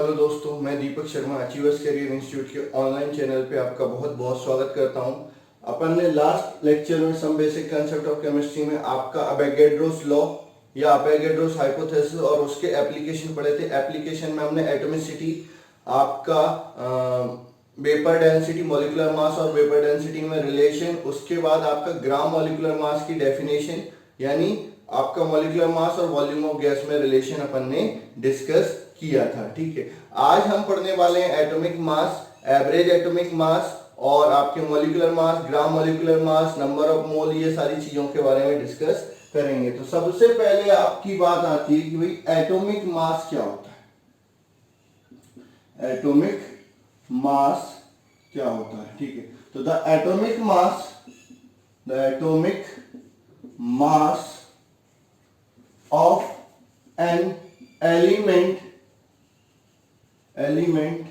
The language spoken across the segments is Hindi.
हेलो दोस्तों, मैं Deepak Sharma achievers career institute के ऑनलाइन चैनल पे आपका बहुत बहुत स्वागत करता हूं। अपन ने लास्ट लेक्चर में some basic concept of chemistry में आपका अवोगाड्रोस लॉ या अवोगाड्रोस हाइपोथेसिस और उसके एप्लीकेशन पढ़े थे। एप्लीकेशन में हमने एटॉमिसिटी, आपका वेपर डेंसिटी, मॉलिक्यूलर मास और वेपर डेंसिटी में रिलेशन, उसके बाद आपका ग्राम मॉलिक्यूलर मास की डेफिनेशन यानी आपका मॉलिक्यूलर मास और वॉल्यूम ऑफ गैस में रिलेशन अपन ने डिस्कस किया था। ठीक है, आज हम पढ़ने वाले हैं एटॉमिक मास, एवरेज एटॉमिक मास और आपके molecular mass, gram molecular mass, number of मोल, ये सारी चीजों के बारे में डिस्कस करेंगे। तो सबसे पहले आपकी बात आती है कि भाई एटॉमिक मास क्या होता है। एटॉमिक मास क्या होता है, ठीक है। तो the atomic mass of an element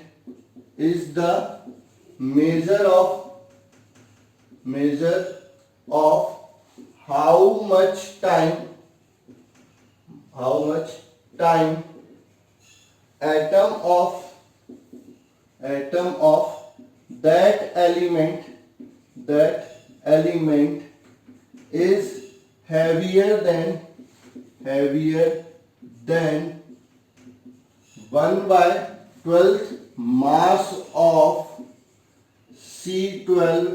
is the measure of how much time atom of that element is heavier than 1/12 mass of C12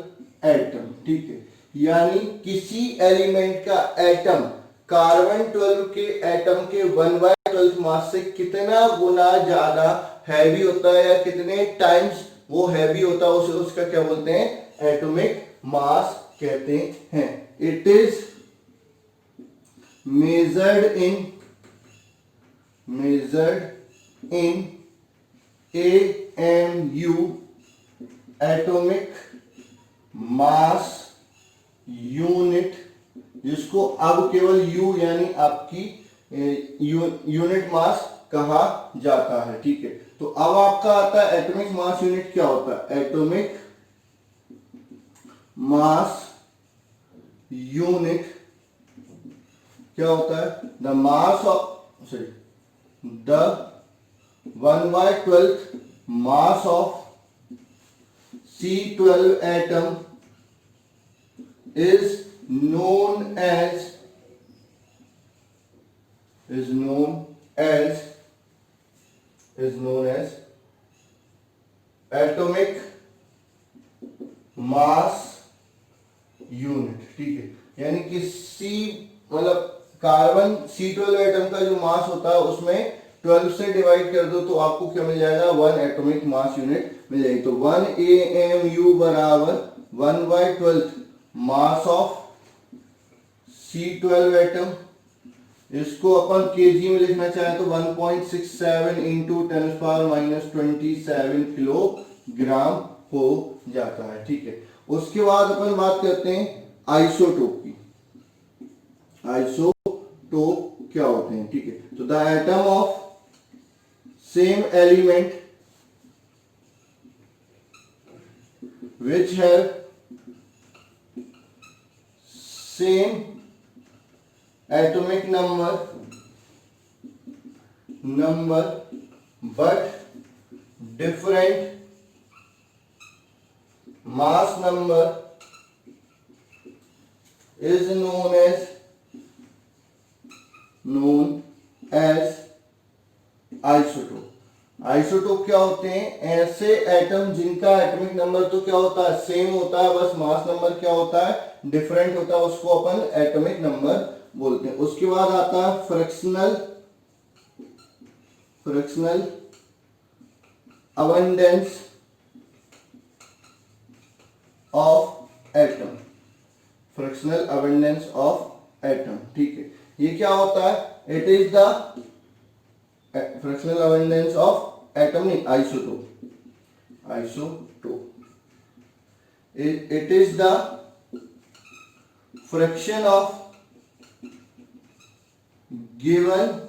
atom. ठीक है, यानी किसी एलिमेंट का एटम कार्बन 12 के एटम के 1/12 मास से कितना गुना ज्यादा हैवी होता है या कितने टाइम्स वो हैवी होता है, उसे उसका क्या बोलते हैं, एटॉमिक मास कहते हैं। It is measured in AMU, atomic mass unit, जिसको अब केवल यू यानी आपकी यूनिट मास कहा जाता है। ठीक है, तो अब आपका आता है एटॉमिक मास यूनिट क्या होता है। एटॉमिक मास यूनिट क्या होता है, the mass of the 1/12 mass of C12 atom is known as atomic mass unit। ठीक है, यानी किसी मतलब कार्बन C12 एटम का जो मास होता है उसमें 12 से डिवाइड कर दो तो आपको क्या मिल जाएगा, 1 एटॉमिक मास यूनिट मिल जाएगी। तो 1 AMU बराबर 1/12 मास ऑफ C12 एटम। इसको अपन केजी में लिखना चाहें तो 1.67 इंटू 10⁻⁻27 किलोग्राम हो जाता है। ठीक है, उसके बाद अपन बात करते हैं आइसोटोप की। आइसोटोप क्या होते हैं, ठीक है। तो the atom of same element which have same atomic number but different mass number is known as isotope. Isotope क्या होते हैं, ऐसे एटम जिनका एटॉमिक नंबर तो क्या होता है, सेम होता है, बस मास नंबर क्या होता है, डिफरेंट होता है, उसको अपन एटॉमिक नंबर बोलते हैं। उसके बाद आता है fractional abundance of atom. Fractional abundance of atom, ठीक है, ये क्या होता है, it is the fractional abundance of atom, नहीं isotope it is the fraction of given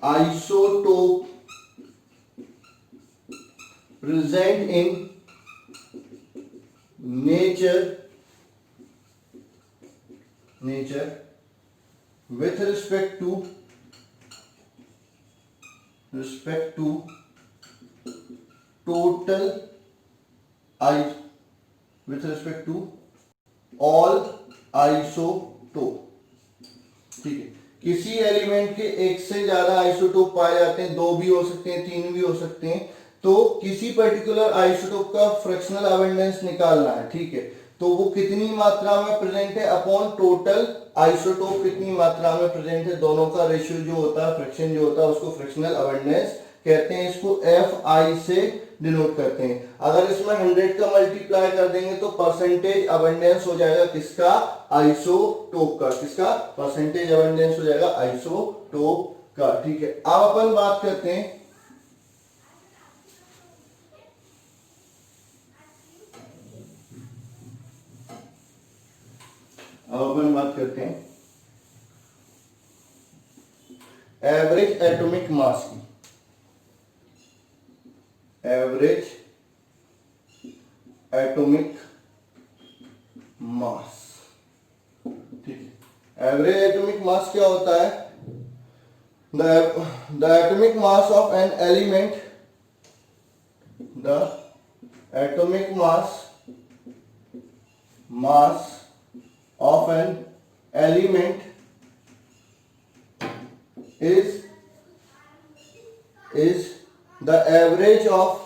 isotope present in nature with respect to respect to total I with respect to all isotope। ठीक है, किसी एलिमेंट के एक से ज्यादा आइसोटोप पाए जाते हैं, दो भी हो सकते हैं, तीन भी हो सकते हैं, तो किसी पर्टिकुलर आइसोटोप का फ्रैक्शनल अबंडेंस निकालना है। ठीक है, तो वो कितनी मात्रा में प्रेजेंट है अपॉन टोटल आइसोटोप कितनी मात्रा में प्रेजेंट है, दोनों का रेशियो जो होता है, फ्रैक्शन जो होता है, उसको फ्रैक्शनल अबंडेंस कहते हैं। इसको Fi से डिनोट करते हैं। अगर इसमें 100 का मल्टीप्लाई कर देंगे तो परसेंटेज अबंडेंस हो जाएगा किसका, आइसोटोप का। किसका परसेंटेज अबंडेंस हो जाएगा, आइसोटोप का। ठीक है, अब अपन बात करते हैं एवरेज एटॉमिक मास की। एवरेज एटॉमिक मास, ठीक है। एवरेज एटॉमिक मास क्या होता है, the atomic mass of an element, the atomic mass of an element is the average of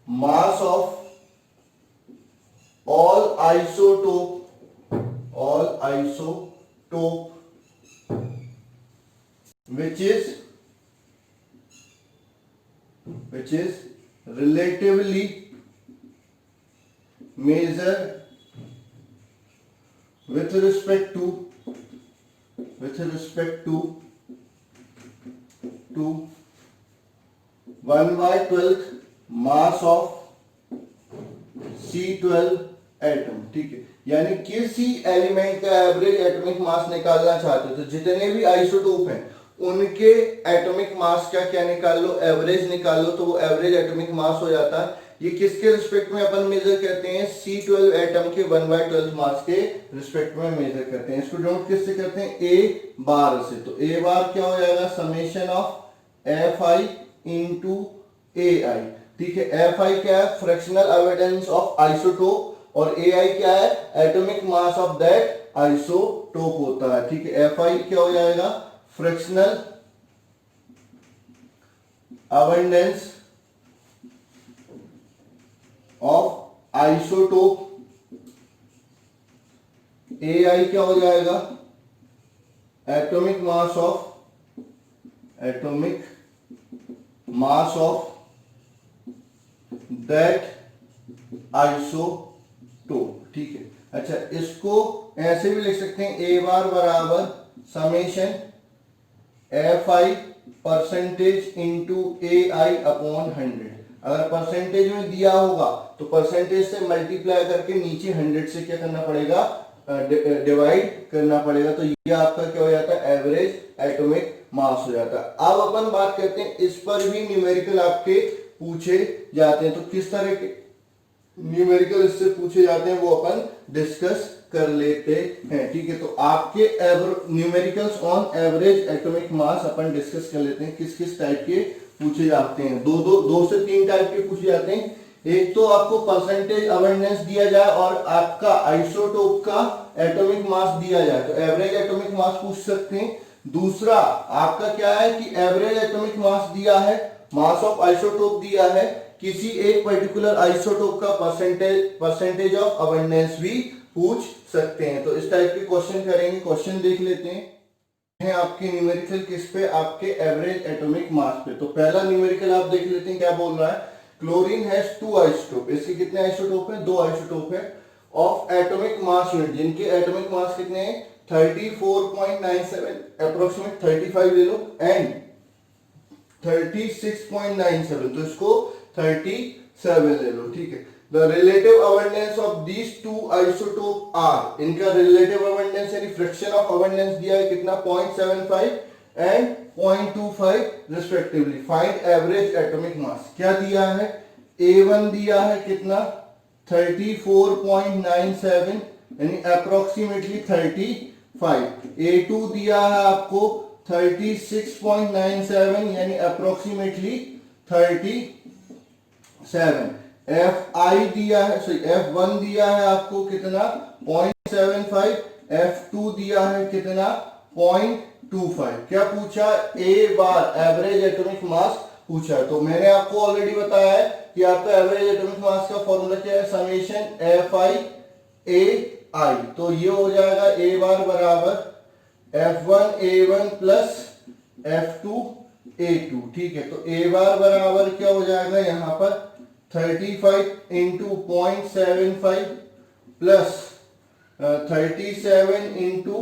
mass of all isotope which is relatively measured with respect to 1/12 mass of C12 atom. ठीक है, यानी किसी एलिमेंट का एवरेज एटॉमिक मास निकालना चाहते हो तो जितने भी आइसोटोप हैं उनके एटॉमिक मास का क्या निकाल लो, एवरेज निकाल लो, तो वो एवरेज एटॉमिक मास हो जाता है। ये किसके रिस्पेक्ट में अपन मेजर करते हैं, C12 एटम के 1/12 मास के रिस्पेक्ट में मेजर करते हैं। इसको नोट किससे करते हैं, ए बार से। तो ए बार क्या हो जाएगा, summation of Fi into AI। ठीक है, Fi क्या है, फ्रैक्शनल अबंडेंस ऑफ आइसोटोप, और AI क्या है, atomic mass of that isotope होता है। ठीक है, Fi क्या हो जाएगा, fractional abundance of isotope, AI क्या हो जाएगा, atomic mass of that isotope. ठीक है, अच्छा इसको ऐसे भी लिख सकते हैं, ए बार बराबर summation Fi percentage into AI upon 100। अगर परसेंटेज में दिया होगा तो परसेंटेज से मल्टीप्लाई करके नीचे 100 से क्या करना पड़ेगा, डिवाइड करना पड़ेगा। तो ये आपका क्या हो जाता है, एवरेज एटॉमिक मास हो जाता है। अब अपन बात करते हैं, इस पर भी न्यूमेरिकल आपके पूछे जाते हैं, तो किस तरह के न्यूमेरिकल इससे पूछे जाते हैं वो अपन डिस्कस कर लेते हैं। ठीक है, तो आपके numericals on average atomic mass upon discuss कर लेते हैं, किस किस टाइप के पूछे जाते हैं। दो से तीन टाइप के पूछे जाते हैं। एक तो आपको परसेंटेज अबंडेंस दिया जाए और आपका आइसोटोप का एटॉमिक मास दिया जाए तो एवरेज एटॉमिक मास पूछ सकते हैं। दूसरा आपका क्या है कि एवरेज एटॉमिक मास दिया है, मास ऑफ आइसोटोप दिया है, किसी एक पर्टिकुलर आइसोटोप का परसेंटेज ऑफ अबंडेंस भी पूछ सकते हैं। तो इस टाइप के क्वेश्चन करेंगे। क्वेश्चन देख लेते हैं आपके न्यूमेरिकल किस पे, आपके एवरेज एटॉमिक मास पे। तो पहला न्यूमेरिकल आप देख लेते हैं, क्या बोल रहा है, क्लोरीन हैज 2 आइसोटोप। इसके कितने आइसोटोप है, 2 आइसोटोप है, ऑफ एटॉमिक मास यूनिट, जिनके एटॉमिक मास कितने हैं, 34.97, अप्रोक्सीमेट 35 ले लो, एंड 36.97, तो इसको 37 ले लो। ठीक है, the relative abundance of these 2 isotope are, इनका रिलेटिव अबंडेंस यानी फ्रैक्शन ऑफ अबंडेंस दिया है कितना, 0.75 and 0.25 respectively. Find average atomic mass, क्या दिया है, A1 दिया है कितना, 34.97 यानी अप्रोक्सीमेटली 35। A2 दिया है आपको 36.97 यानी अप्रोक्सीमेटली 37। Fi दिया है, सॉरी F1 दिया है आपको कितना 0.75, F2 दिया है कितना 0.25। क्या पूछा? ए बार एवरेज एटॉमिक मास पूछा है। तो मैंने आपको ऑलरेडी बताया है कि आपका एवरेज एटॉमिक मास का फॉर्मूला क्या है, समेशन Fi AI। तो ये हो जाएगा ए बार बराबर F1 A1 plus F2 A2। ठीक है, तो ए बार बराबर क्या हो जाएगा यहां पर 35 इंटू 0.75 प्लस 37 इंटू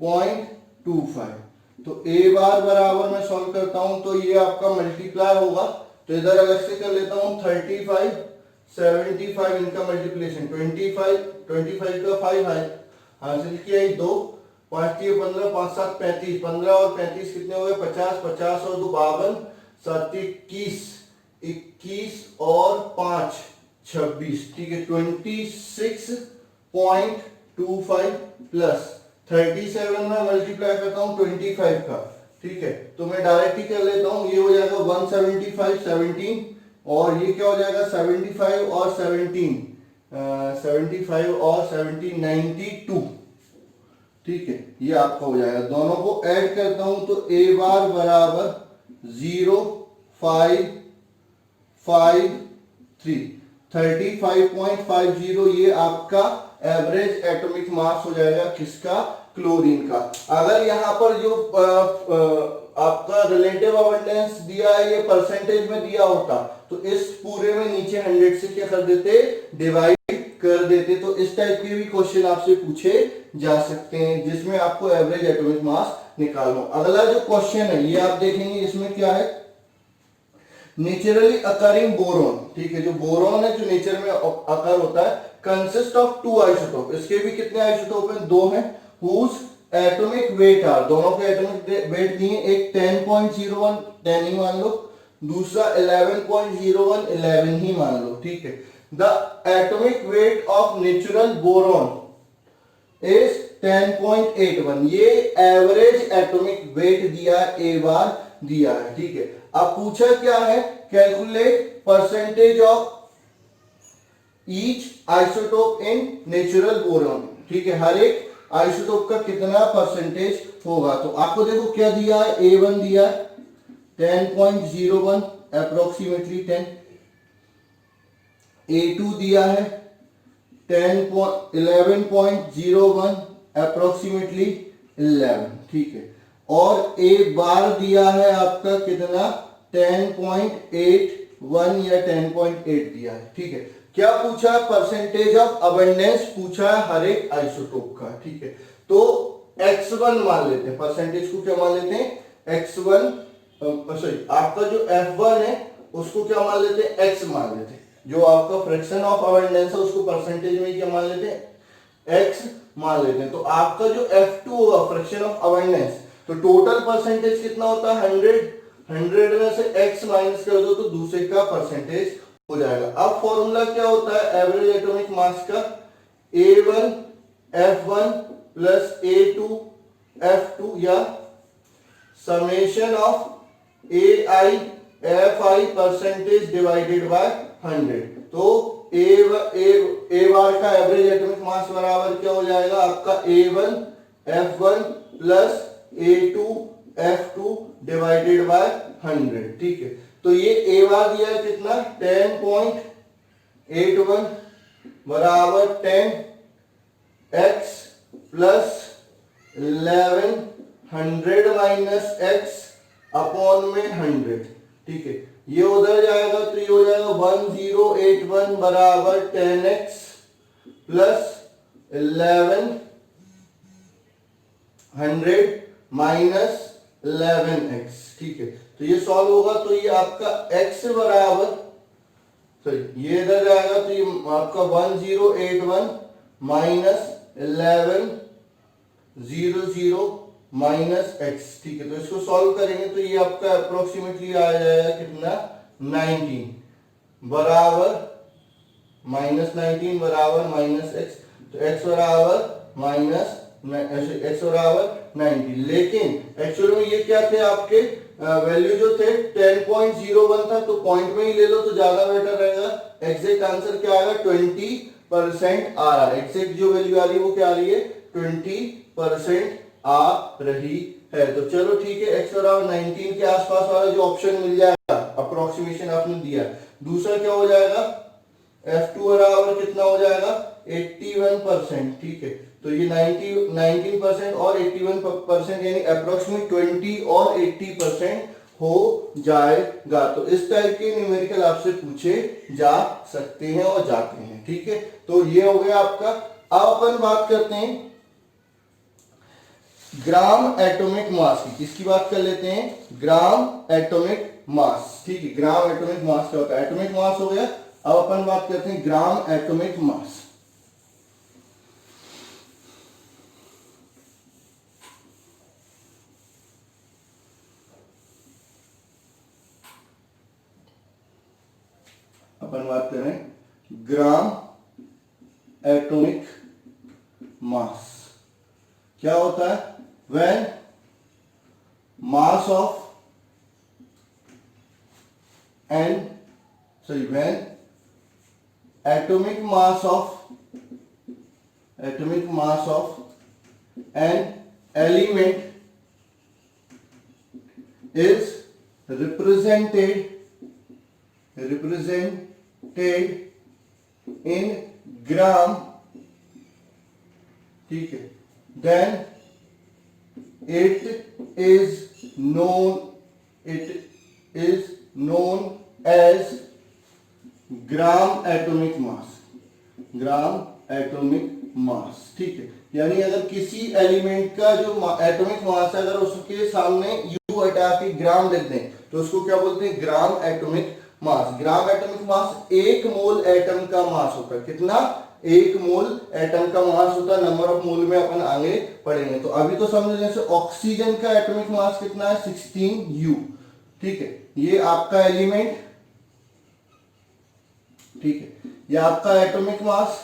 0.25। तो ए बार बराबर मैं सॉल्व करता हूं तो ये आपका मल्टीप्लाई होगा, तो इधर अलग से कर लेता हूं 35 75 इनका मल्टीप्लिकेशन 25 का 5 है हासिल किया, 2 5 15 5 7 35, 15 और 35 कितने हो गए 50, 50 और 2 52, 7 21, 21 और 5 26। ठीक है, 26.25 प्लस 37 में मल्टीप्लाई करता हूं 25 का। ठीक है, तो मैं डायरेक्ट ही कर लेता हूं, ये हो जाएगा 175 17 और ये क्या हो जाएगा 75 और 17 75 और 17 92। ठीक है, ये आपका हो जाएगा। दोनों को ऐड करता हूं तो ए बार बराबर 0.553 35.50। ये आपका एवरेज एटॉमिक मास हो जाएगा किसका, क्लोरीन का। अगर यहाँ पर जो आपका रिलेटिव अबंडेंस दिया है ये परसेंटेज में दिया होता तो इस पूरे में नीचे 100 से क्या कर देते, डिवाइड कर देते। तो इस टाइप के भी क्वेश्चन आपसे पूछे जा सकते हैं जिसमें आपको एवरेज एटॉमिक मास निकालना। अगला जो क्वेश्चन है ये आप देखेंगे, इसमें क्या है, नेचुरली अकरिंग बोरॉन। ठीक है, जो बोरॉन है जो नेचर में अकर होता है कंसिस्ट ऑफ 2 आइसोटोप। इसके भी कितने आइसोटोप हैं, 2 हैं। हुज एटॉमिक वेट आर, दोनों के एटॉमिक वेट दिए, एक 10.01 10 ही मान लो, दूसरा 11.01 11 ही मान लो। ठीक है, the atomic weight of natural boron is 10.81। ये एवरेज एटॉमिक वेट दिया, ए बार दिया है। ठीक है, अब पूछा क्या है, calculate percentage of each isotope in natural boron. ठीक है, हर एक आइसोटोप का कितना परसेंटेज होगा। तो आपको देखो क्या दिया है, A1 दिया 10.01 अप्रोक्सीमेटली 10, A2 दिया है 11.01 अप्रोक्सीमेटली 11। ठीक है, और ए बार दिया है आपका कितना 10.81 या 10.8 दिया है। ठीक है, क्या पूछा, परसेंटेज ऑफ अबंडेंस पूछा है हर एक आइसोटोप का। ठीक है, तो x1 मान लेते हैं, परसेंटेज को क्या मान लेते हैं x1, सॉरी आपका जो F1 है उसको क्या मान लेते हैं, x मान लेते हैं। जो आपका फ्रैक्शन ऑफ अबंडेंस है उसको परसेंटेज में क्या मान लेते हैं, x मान लेते हैं। तो आपका जो F2 होगा फ्रैक्शन ऑफ अबंडेंस, तो टोटल परसेंटेज कितना होता है 100 में से x माइनस कर दो तो दूसरे का परसेंटेज हो जाएगा। अब फॉर्मूला क्या होता है एवरेज एटॉमिक मास का, A1 F1 plus A2 F2 या summation of AI Fi percentage divided by 100। तो ए बार का एवरेज एटॉमिक मास बराबर क्या हो जाएगा आपका A1 F1 plus A2 F2 divided by 100। ठीक है, तो ये ए बार दिया है कितना 10.81 बराबर 10x plus 11 100 minus x upon में 100। ठीक है, ये उधर जाएगा तो ये हो जाएगा 1081 बराबर 10x प्लस 11 100 माइनस 11x। ठीक है, तो ये सॉल्व होगा तो ये आपका x बराबर, सॉरी ये इधर जाएगा तो ये आपका 1081 माइनस 1100 माइनस x। ठीक है, तो इसको सॉल्व करेंगे तो ये आपका अप्रोक्सीमेटली आ जाएगा कितना 19 बराबर -19 बराबर -x। तो x बराबर माइनस x बराबर 90। लेकिन एक्चुअल में ये क्या थे आपके वैल्यू जो थे 10.01 था, तो पॉइंट में ही ले लो तो ज्यादा बेटर रहेगा। एग्जैक्ट आंसर क्या आएगा 20% आ रहा है। एग्जैक्ट जो वैल्यू आ रही है वो क्या आ रही है 20% आ रही है। तो चलो ठीक है, x बराबर 19 के आसपास वाला जो ऑप्शन मिल जाएगा, अप्रोक्सीमेशन आपने दिया। दूसरा क्या हो जाएगा, F2 बराबर कितना हो जाएगा 81%। ठीक है, तो ये 19% और 81% यानी अप्रोक्सीमेट 20 और 80% हो जाएगा। तो इस टाइप के न्यूमेरिकल आपसे पूछे जा सकते हैं और जाते हैं। ठीक है, तो ये हो गया आपका। अब अपन बात करते हैं ग्राम एटॉमिक मास की। किसकी बात कर लेते हैं, ग्राम एटॉमिक मास। ठीक है, ग्राम एटॉमिक मास क्या होता है, एटॉमिक मास हो गया। अब अपन बात करते हैं ग्राम एटॉमिक मास। अपन बात करें ग्राम एटॉमिक मास क्या होता है, when mass of an when atomic mass of an element is represented in gram, ठीक है, then it is known as gram atomic mass. Gram atomic मास, ठीक है, यानी अगर किसी एलिमेंट का जो एटॉमिक मास है, अगर उसके सामने यू हटा के ग्राम लिख दें तो उसको क्या बोलते हैं, ग्राम एटॉमिक मास। ग्राम एटॉमिक मास 1 मोल एटम का मास होता है। कितना, 1 मोल एटम का मास होता है। नंबर ऑफ मोल में अपन आगे पढ़ेंगे। तो अभी तो समझ, जैसे ऑक्सीजन का एटॉमिक मास कितना है 16U। ठीक है, ये आपका एलिमेंट, ठीक है, ये आपका एटॉमिक मास,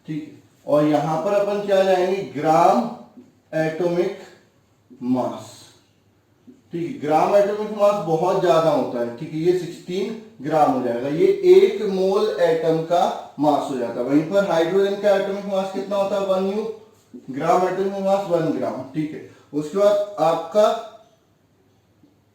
ठीक है, और यहां पर अपन क्या जाएंगे, ग्राम एटॉमिक मास। ठीक है, ग्राम एटॉमिक मास बहुत ज्यादा होता है। ठीक है, ये 16 ग्राम हो जाएगा, ये 1 मोल एटम का मास हो जाता है। वहीं पर हाइड्रोजन का एटॉमिक मास कितना होता है 1U, ग्राम एटॉमिक मास 1 ग्राम। ठीक है, उसके बाद आपका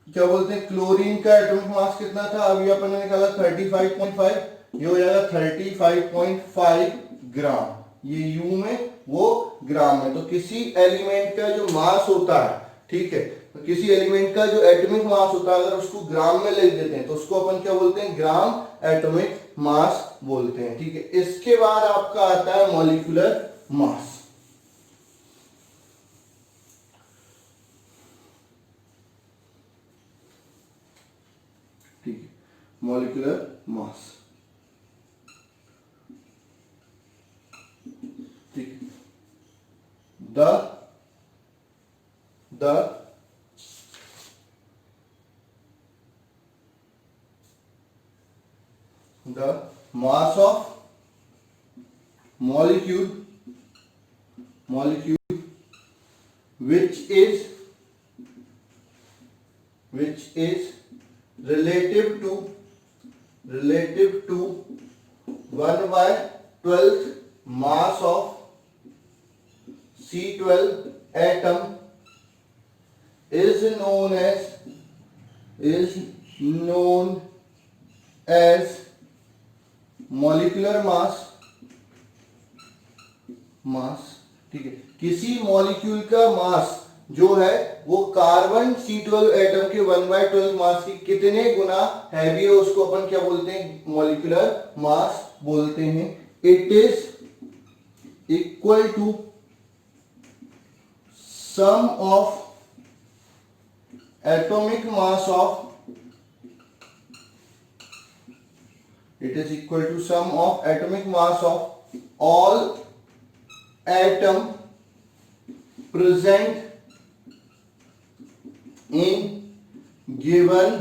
क्या बोलते हैं, क्लोरीन का एटॉमिक मास कितना था, अभी अपन ने निकाला 35.5, ये हो जाएगा 35.5 ग्राम। ये यू में, वो ग्राम में। तो किसी एलिमेंट का जो मास होता है, ठीक है, तो किसी एलिमेंट का जो एटॉमिक मास होता है, अगर उसको ग्राम में लिख देते हैं तो उसको अपन क्या बोलते हैं, ग्राम एटॉमिक मास बोलते हैं। ठीक है, इसके बाद आपका आता है मॉलिक्यूलर मास। ठीक है, मॉलिक्यूलर मास, ठीक है, the mass of molecule which is relative to 1/12th mass of C12 atom is known as molecular mass. ठीक है, किसी मॉलिक्यूल का मास जो है वो कार्बन C12 एटम के 1/12 मास की कितने गुना हैवी है, उसको अपन क्या बोलते हैं, मॉलिक्यूलर मास बोलते हैं। It is equal to sum of atomic mass of all atom present in given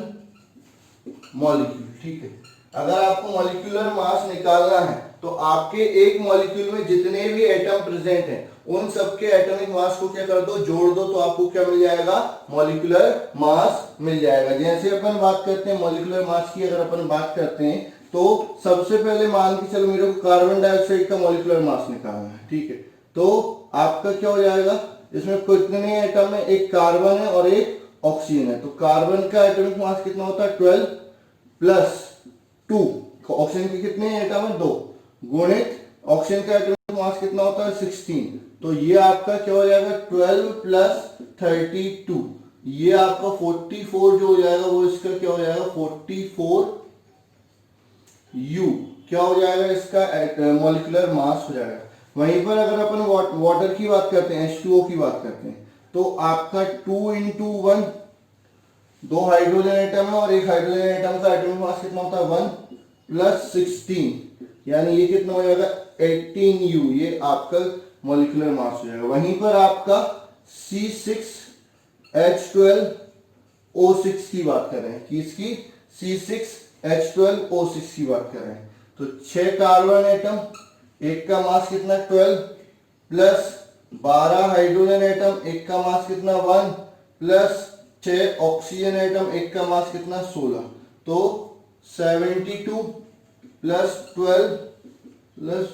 molecule। ठीक है, अगर आपको मॉलिक्यूलर मास निकालना है तो आपके एक मॉलिक्यूल में जितने भी एटम प्रेजेंट हैं उन सबके एटॉमिक मास को क्या कर दो, जोड़ दो, तो आपको क्या मिल जाएगा, मॉलिक्यूलर मास मिल जाएगा। जैसे अपन बात करते हैं मॉलिक्यूलर मास की, अगर अपन बात करते हैं तो सबसे पहले मान के चलो मेरे को कार्बन डाइऑक्साइड का मॉलिक्यूलर मास निकालना है, ठीक है। तो आपका क्या हो जाएगा, इसमें कितने एटम है, एक कार्बन है और एक ऑक्सीजन है। तो कार्बन का एटॉमिक मास कितना होता है, 12 प्लस 2, ऑक्सीजन के कितने एटम है, 2, गुणित ऑक्सीजन का एटॉमिक मास कितना होता है, 16। तो ये आपका क्या हो जाएगा, 12 प्लस 32, ये आपका 44 जो हो जाएगा वो इसका क्या हो जाएगा, 44 U क्या हो जाएगा, इसका मॉलिक्यूलर मास हो जाएगा। वहीं पर अगर अपन वाटर की बात करते हैं, H2O की बात करते हैं, तो आपका 2 इंटू 1, 2 हाइड्रोजन एटम है और एक हाइड्रोजन एटम का एटॉमिक मास कितना होता है, 1 प्लस 16, यानी ये कितना हो जाएगा, 18U, ये आपका मॉलिक्यूलर मास हो जाएगा। वहीं पर आपका C6H12O6 की बात कर रहे हैं, किसकी, C6H12O6 की बात कर रहे हैं। तो 6 कार्बन एटम, एक का मास कितना, 12 प्लस 12 हाइड्रोजन एटम, एक का मास कितना, 1 प्लस 6 ऑक्सीजन एटम, एक का मास कितना, 16। तो 72 प्लस 12 प्लस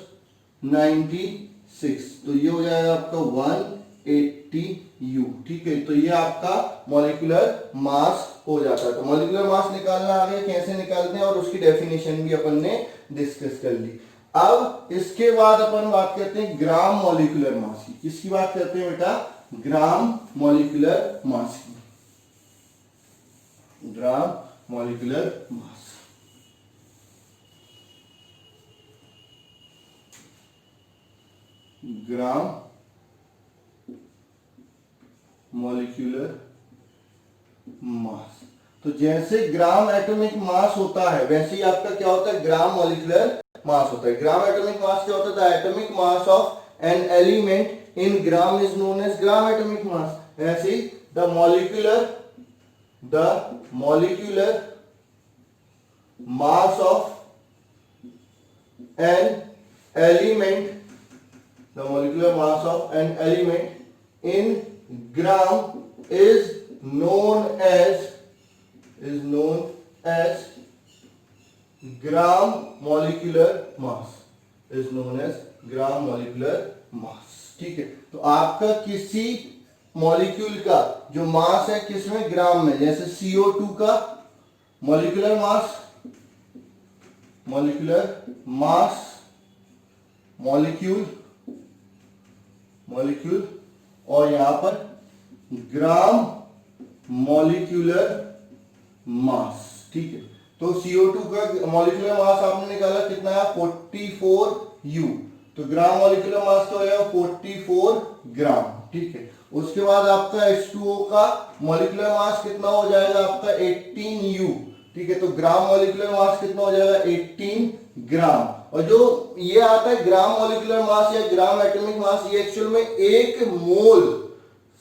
96, तो ये हो जाएगा आपका 180U, ठीक है। तो ये आपका मॉलिक्यूलर मास हो जाता है। तो मॉलिक्यूलर मास निकालना आ गया, कैसे निकालते हैं और उसकी डेफिनेशन भी अपन ने डिस्कस कर ली। अब इसके बाद अपन बात करते हैं ग्राम मॉलिक्यूलर मास की। किसकी बात करते हैं बेटा, ग्राम मॉलिक्यूलर मास की, gram molecular mass. Gram molecular mass, तो जैसे ग्राम एटॉमिक मास होता है वैसे ही आपका क्या होता है, ग्राम मॉलिक्यूलर मास होता है। ग्राम एटॉमिक मास क्या होता है, the atomic mass of an element in gram is known as gram atomic mass. ऐसे ही the molecular mass of an element, the molecular mass of an element in gram is known as gram molecular mass, is known as gram molecular mass, ठीक है। तो आपका किसी मॉलिक्यूल का जो मास है किसमें, ग्राम में, जैसे CO2 का मॉलिक्यूलर मास, मॉलिक्यूल और यहां पर ग्राम मॉलिक्यूलर मास, ठीक है। तो CO2 का मॉलिक्यूलर मास आपने निकाला कितना है, 44U, तो ग्राम मॉलिक्यूलर मास तो है 44 ग्राम, ठीक है। उसके बाद आपका H2O का मॉलिक्यूलर मास कितना हो जाएगा, आपका 18U, ठीक है। तो ग्राम मॉलिक्यूलर मास कितना हो जाएगा, 18 ग्राम। और जो ये आता है ग्राम मॉलिक्यूलर मास या ग्राम एटॉमिक मास, ये एक्चुअल में एक मोल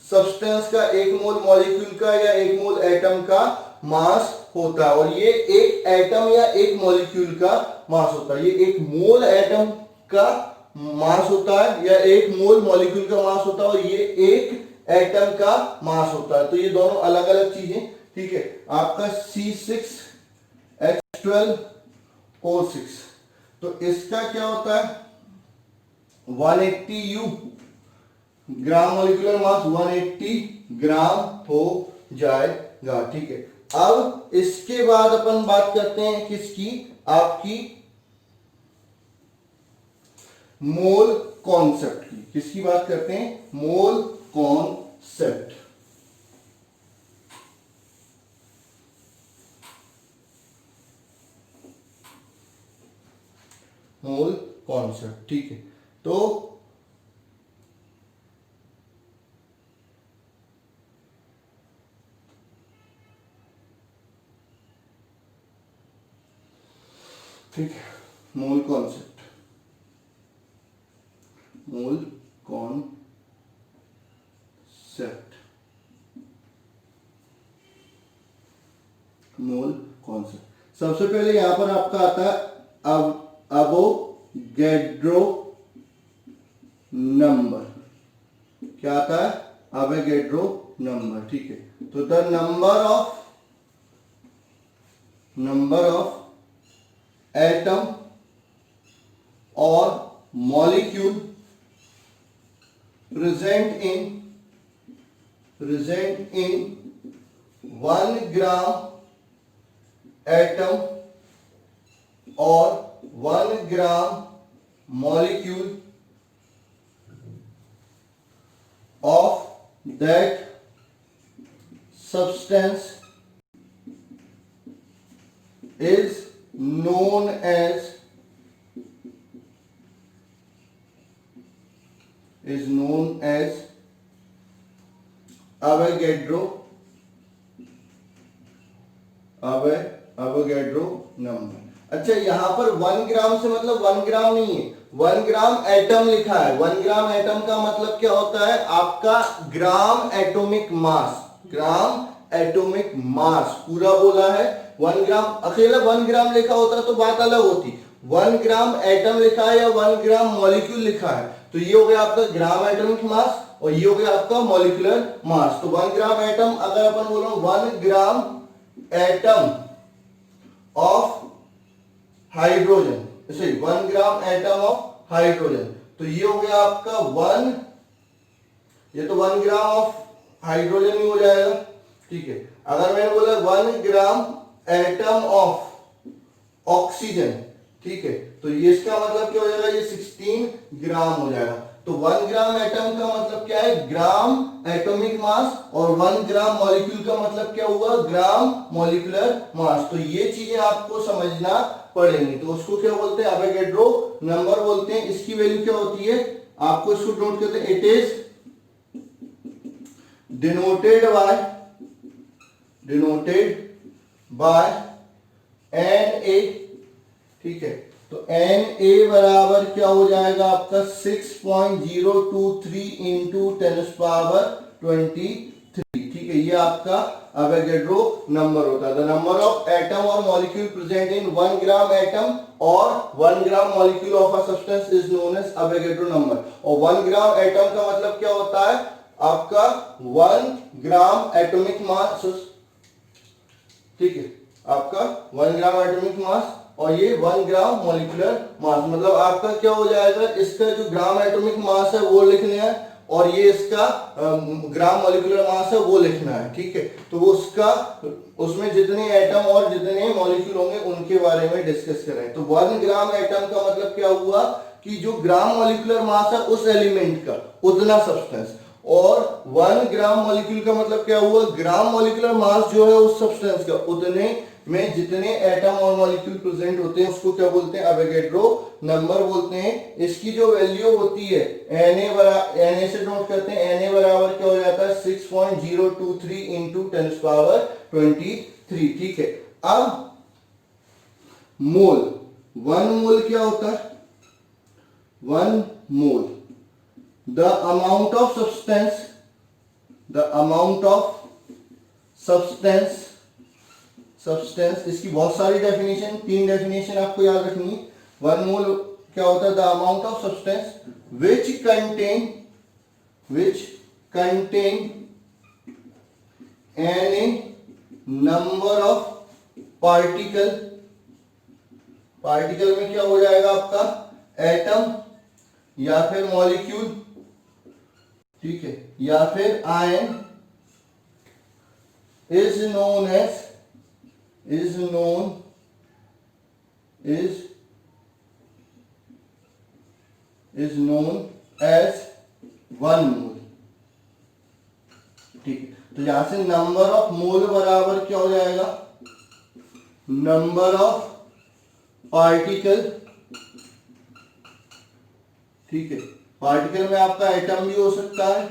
सब्सटेंस का, एक मोल मॉलिक्यूल का या एक मोल एटम का मास होता है। और ये एक एटम या एक मॉलिक्यूल का मास होता है। ये एक मोल एटम का मास होता है या एक मोल मॉलिक्यूल का मास होता है और ये एक एटम का मास होता है। तो ये दोनों अलग अलग चीजें, ठीक है। आपका C6H12O6, तो इसका क्या होता है, 180U, ग्राम मॉलिक्यूलर मास 180 ग्राम हो जाएगा, ठीक है। अब इसके बाद अपन बात करते हैं किसकी, आपकी मोल कॉन्सेप्ट की। किसकी बात करते हैं, मोल कॉन्सेप्ट। मोल कॉन्सेप्ट, ठीक है। तो ठीक है, mole concept, mole concept, mole concept. सबसे पहले यहां पर आपका आता है अब अवोगैड्रो नंबर, क्या आता है? अवोगैड्रो नंबर, ठीक है। तो द नंबर ऑफ एटम और molecule present in 1 gram atom और 1 gram molecule of that substance is known as Avogadro number. अच्छा, यहां पर 1 ग्राम से मतलब 1 ग्राम नहीं है, 1 ग्राम एटम लिखा है। 1 ग्राम एटम का मतलब क्या होता है? आपका ग्राम एटॉमिक मास, ग्राम एटॉमिक मास पूरा बोला है। 1 ग्राम, अकेला 1 ग्राम लिखा होता तो बात अलग होती। 1 ग्राम एटम लिखा है या 1 ग्राम मॉलिक्यूल लिखा है, तो ये हो गया आपका ग्राम एटॉमिक मास और ये हो गया आपका मॉलिक्यूलर मास। तो 1 ग्राम एटम, अगर अपन बोलो 1 ग्राम एटम ऑफ हाइड्रोजन, इसे 1 ग्राम एटम ऑफ हाइड्रोजन, तो ये हो गया आपका 1, ये तो 1 ग्राम ऑफ हाइड्रोजन ही हो जाएगा, ठीक है। अगर मैंने बोला 1 ग्राम एटम ऑफ ऑक्सीजन, ठीक है, तो ये इसका मतलब क्या हो जाएगा? ये 16 ग्राम हो जाएगा। तो 1 ग्राम एटम का मतलब क्या है? ग्राम एटॉमिक मास, और 1 ग्राम मॉलिक्यूल का मतलब क्या हुआ? Gram molecular mass. तो ये चीजें आपको समझना पड़ेंगी। तो उसको क्या बोलते हैं? अवोगैड्रो नंबर बोलते हैं। इसकी वैल्यू क्या होती है? आपको इसको नोट करते हैं। It is denoted by Na, ठीक है। तो Na बराबर क्या हो जाएगा आपका? 6.023 इंटू 10⁻23, ठीक है। ये आपका अवोगैड्रो नंबर होता है। द नंबर ऑफ एटम और molecule present in 1 gram atom और 1 gram molecule of a substance is known as Avogadro number. और 1 ग्राम एटम का मतलब क्या होता है? आपका 1 ग्राम एटॉमिक मास, ठीक है, आपका 1 ग्राम एटॉमिक मास और ये 1 ग्राम मॉलिक्यूलर मास। मतलब आपका क्या हो जाएगा? इसका जो ग्राम एटॉमिक मास है वो लिखना है और ये इसका ग्राम मॉलिक्यूलर मास है वो लिखना है, ठीक है। तो उसका, उसमें जितने एटम और जितने मॉलिक्यूल होंगे उनके बारे में डिस्कस करें। तो 1 ग्राम एटम का मतलब क्या हुआ? कि जो ग्राम मॉलिक्यूलर मास है उस एलिमेंट का उतना सब्सटेंस, और 1 ग्राम मॉलिक्यूल का मतलब क्या हुआ? ग्राम मॉलिक्यूलर मास जो है उस सब्सटेंस का उतने में जितने एटम और मॉलिक्यूल प्रेजेंट होते हैं उसको क्या बोलते हैं? अवोगैड्रो नंबर बोलते हैं। इसकी जो वैल्यू होती है Na से नोट करते हैं। Na बराबर क्या हो जाता है? 6.023 इंटू 10⁻23, ठीक है। अब मोल, 1 मोल क्या होता है? 1 मोल, द अमाउंट ऑफ सब्सटेंस, इसकी बहुत सारी डेफिनेशन, 3 डेफिनेशन आपको याद रखनी है। 1 मोल क्या होता है? The amount of substance which contain any number of particle में क्या हो जाएगा आपका? एटम या फिर मॉलिक्यूल, ठीक है, या फिर आयन, is known as 1 मोल, ठीक है। तो यहां से नंबर ऑफ मोल बराबर क्या हो जाएगा? नंबर ऑफ पार्टिकल, ठीक है। पार्टिकल में आपका एटम भी हो सकता है,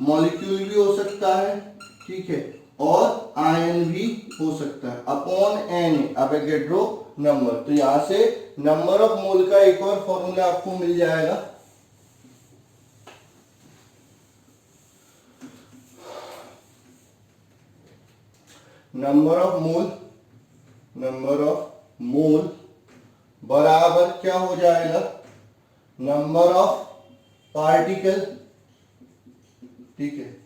मॉलिक्यूल भी हो सकता है, ठीक है, और आयन भी हो सकता है, अपॉन Na, अवोगैड्रो नंबर। तो यहां से नंबर ऑफ मोल का एक और फॉर्मूला आपको मिल जाएगा। नंबर ऑफ मोल बराबर क्या हो जाएगा? नंबर ऑफ पार्टिकल, ठीक है,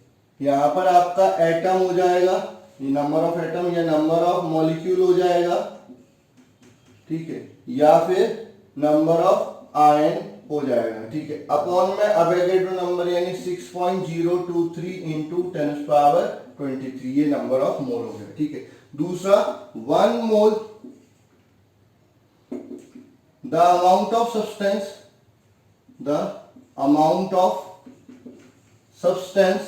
यहां पर आपका एटम हो जाएगा, ये नंबर ऑफ एटम या नंबर ऑफ मॉलिक्यूल हो जाएगा, ठीक है, या फिर नंबर ऑफ आयन हो जाएगा, ठीक है, अपॉन में अवोगाड्रो नंबर यानी 6.023 इंटू 10⁻23, ये नंबर ऑफ मोल हो गया, ठीक है। दूसरा 1 मोल the amount of substance, the amount of substance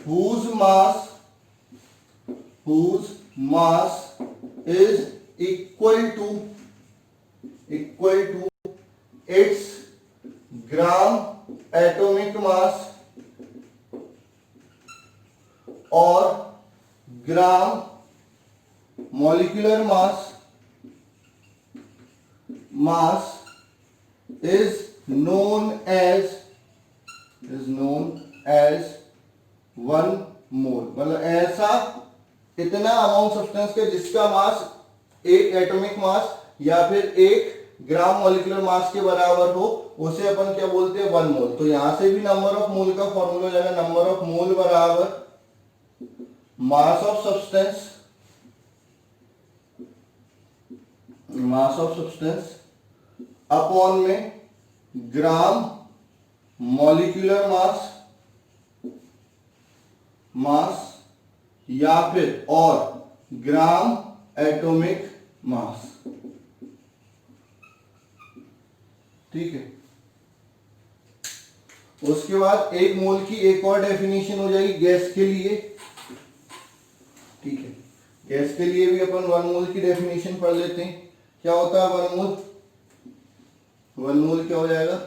whose mass is equal to its gram atomic mass or gram molecular mass is known as 1 मोल, मतलब ऐसा इतना अमाउंट सब्सटेंस का जिसका मास एक एटॉमिक मास या फिर एक ग्राम मॉलिक्यूलर मास के बराबर हो, उसे अपन क्या बोलते हैं 1 मोल। तो यहां से भी नंबर ऑफ मोल का फॉर्मूला हो जाएगा, नंबर ऑफ मोल बराबर मास ऑफ सब्सटेंस अपॉन में ग्राम मॉलिक्यूलर मास या फिर और ग्राम एटॉमिक मास, ठीक है। उसके बाद 1 मोल की एक और डेफिनेशन हो जाएगी गैस के लिए, ठीक है। गैस के लिए भी अपन 1 मोल की डेफिनेशन पढ़ लेते हैं। क्या होता है 1 मोल? 1 मोल क्या हो जाएगा?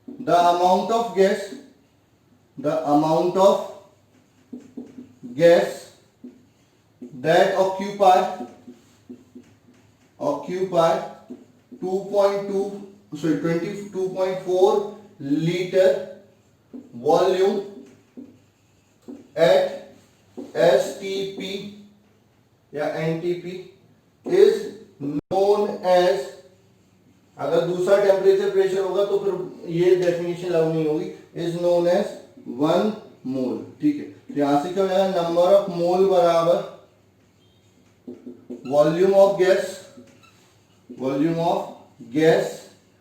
The amount of gas that occupy 22.4 liter volume at STP या NTP is known as, अगर दूसरा टेम्परेचर प्रेशर होगा तो फिर ये डेफिनेशन लागू नहीं होगी, इज नोन एज 1 मोल, ठीक है। तो यहां से क्या हो जाएगा, नंबर ऑफ मोल बराबर वॉल्यूम ऑफ गैस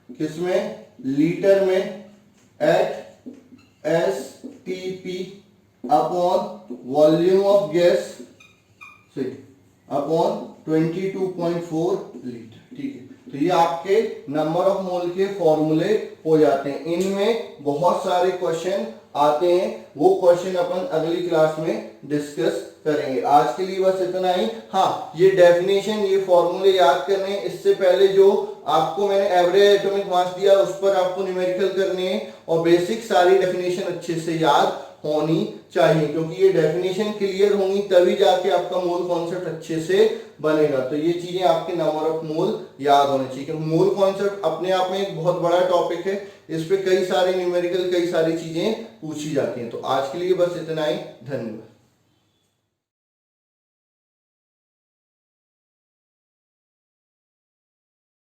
किसमें, लीटर में, at STP upon volume of gas upon 22.4 litre, ठीक है। तो ये आपके नंबर ऑफ मोल के फॉर्मूले हो जाते हैं। इनमें बहुत सारे क्वेश्चन आते हैं, वो क्वेश्चन अपन अगली क्लास में डिस्कस करेंगे। आज के लिए बस इतना ही। हाँ, ये डेफिनेशन, ये फॉर्मूले याद करने हैं। इससे पहले जो आपको मैंने एवरेज एटॉमिक मास दिया उस पर आपको न्यूमेरिकल करने हैं और बेसिक सारी डेफिनेशन अच्छे से याद होनी चाहिए, क्योंकि ये डेफिनेशन क्लियर होंगी तभी जाके आपका मोल कॉन्सेप्ट अच्छे से बनेगा। तो ये चीजें आपके नंबर ऑफ मोल याद होने चाहिए, क्योंकि मोल कॉन्सेप्ट अपने आप में एक बहुत बड़ा टॉपिक है। इस पे कई सारे न्यूमेरिकल, कई सारी चीजें पूछी जाती हैं। तो आज के लिए बस इतना ही। धन्यवाद।